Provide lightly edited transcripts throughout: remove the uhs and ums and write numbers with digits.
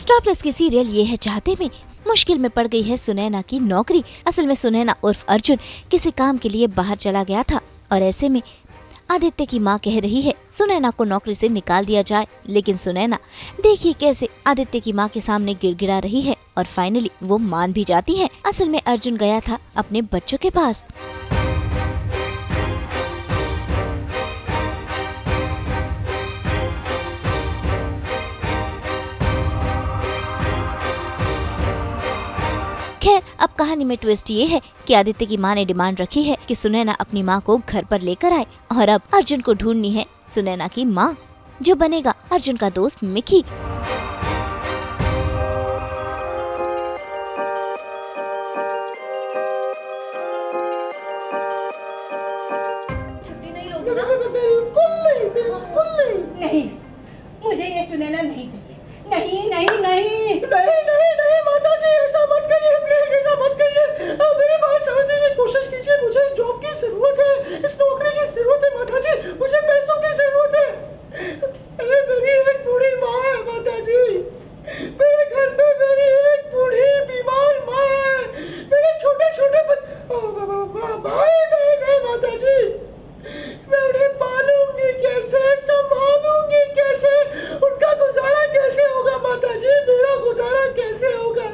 Star plus की serial ये है चाहते में मुश्किल में पड़ गई है सुनैना की नौकरी। असल में सुनैना उर्फ अर्जुन किसी काम के लिए बाहर चला गया था और ऐसे में आदित्य की मां कह रही है सुनैना को नौकरी से निकाल दिया जाए, लेकिन सुनैना देखिए कैसे आदित्य की मां के सामने गिड़गिड़ा रही है और फाइनली वो मान भी जाती है। असल में अर्जुन गया था अपने बच्चों के पास। खैर अब कहानी में ट्विस्ट ये है कि आदित्य की मां ने डिमांड रखी है कि सुनैना अपनी मां को घर पर लेकर आए और अब अर्जुन को ढूंढनी है सुनैना की मां, जो बनेगा अर्जुन का दोस्त मिकी। नहीं, मुझे ये सुनैना नहीं चाहिए। नहीं नहीं नहीं नहीं नहीं नहीं माता जी, ऐसा मत कहिए प्लीज, ऐसा मत कहिए। मेरी बात समझने की कोशिश कीजिए। मुझे इस जॉब की जरूरत है, इस नौकरी की जरूरत है माता जी, मुझे पैसों की जरूरत है। अरे मेरी एक बूढ़ी माँ है माता जी, मेरे घर पे मेरी एक बूढ़ी बीमार माँ है, मेरे छोटे छोटे भाई बहन है माता जी, मैं उन्हें पालूंगी कैसे, संभालूंगी कैसे, उनका गुजारा कैसे होगा माता जी, मेरा गुजारा कैसे होगा।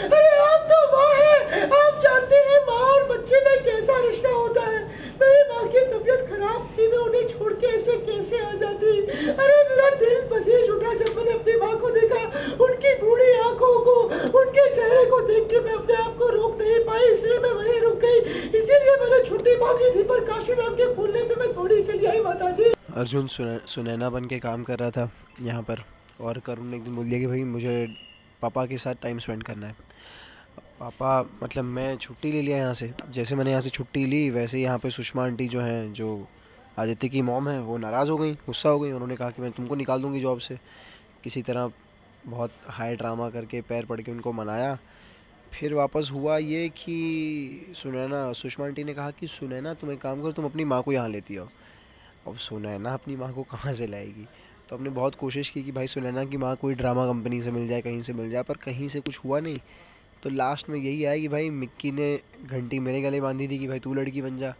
अरे आप तो माँ हैं, आप जानते हैं माँ और बच्चे में कैसा रिश्ता होता है। मेरी माँ की तबीयत खराब थी, मैं उन्हें छोड़ के ऐसे कैसे आ जाती। अरे मेरा दिल पसीज उठा जब मैंने अपनी माँ को देखा, उनकी बूढ़ी आंखों को, उनके चेहरे को देख के मैं अपने आप को रोक नहीं पाई, इसलिए मैं वहीं रुक गई। इसीलिए मैंने छुट्टी मांगी थी, पर काशी मैम के बोलने पे मैं थोड़ी चली आई माता जी। अर्जुन सुनैना बन के काम कर रहा था यहाँ पर, और करुण ने एक दिन बोल दिया कि भाई मुझे पापा के साथ टाइम स्पेंड करना है। पापा मतलब मैं छुट्टी ले लिया यहाँ से। अब जैसे मैंने यहाँ से छुट्टी ली, वैसे यहाँ पे सुषमा आंटी जो हैं, जो आदित्य की मॉम है, वो नाराज़ हो गई, गुस्सा हो गई। उन्होंने कहा कि मैं तुमको निकाल दूँगी जॉब से। किसी तरह बहुत हाई ड्रामा करके पैर पड़ के उनको मनाया। फिर वापस हुआ ये कि सुषमा आंटी ने कहा कि सुनैना तुम एक काम करो, तुम अपनी माँ को यहाँ लेती आओ। अब सुनैना अपनी माँ को कहाँ से लाएगी? तो हमने बहुत कोशिश की कि भाई सुनैना की माँ कोई ड्रामा कंपनी से मिल जाए, कहीं से मिल जाए, पर कहीं से कुछ हुआ नहीं। तो लास्ट में यही आया कि भाई मिक्की ने घंटी मेरे गले बांधी थी कि भाई तू लड़की बन जा।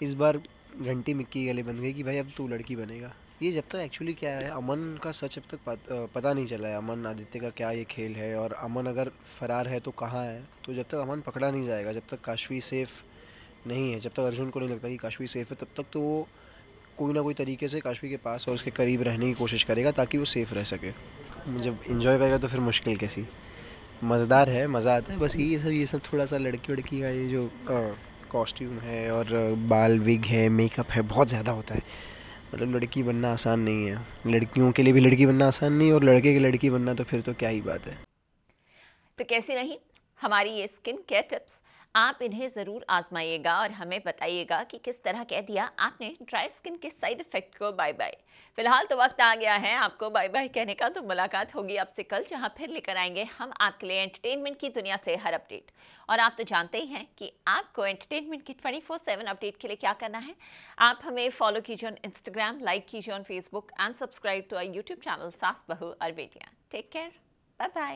इस बार घंटी मिक्की के गले बंध गई कि भाई अब तू लड़की बनेगा। ये जब तक एक्चुअली क्या है, अमन का सच अब तक पता नहीं चला है, अमन आदित्य का क्या ये खेल है, और अमन अगर फ़रार है तो कहाँ है। तो जब तक अमन पकड़ा नहीं जाएगा, जब तक काशवी सेफ़ नहीं है, जब तक अर्जुन को नहीं लगता कि काशवी सेफ़ है, तब तक तो वो कोई ना कोई तरीके से काशवी के पास और उसके करीब रहने की कोशिश करेगा ताकि वो सेफ़ रह सके। जब इन्जॉय करेगा तो फिर मुश्किल कैसी। मज़ेदार है, मज़ा आता है। बस ये सब थोड़ा सा लड़की वड़की का ये जो कॉस्ट्यूम है और बाल विग है, मेकअप है, बहुत ज़्यादा होता है। मतलब लड़की बनना आसान नहीं है, लड़कियों के लिए भी लड़की बनना आसान नहीं है, और लड़के की लड़की बनना तो फिर तो क्या ही बात है। तो कैसी रही हमारी ये स्किन केयर टिप्स? आप इन्हें ज़रूर आजमाइएगा और हमें बताइएगा कि किस तरह कह दिया आपने ड्राई स्किन के साइड इफ़ेक्ट को बाय बाय। फिलहाल तो वक्त आ गया है आपको बाय बाय कहने का, तो मुलाकात होगी आपसे कल, जहां फिर लेकर आएंगे हम आपके लिए एंटरटेनमेंट की दुनिया से हर अपडेट। और आप तो जानते ही हैं कि आपको एंटरटेनमेंट की 24/7 अपडेट के लिए क्या करना है। आप हमें फॉलो कीजिए ऑन इंस्टाग्राम, लाइक कीजिए on Facebook and subscribe to our YouTube channel Saas Bahu aur Betiyan. Take care, bye bye.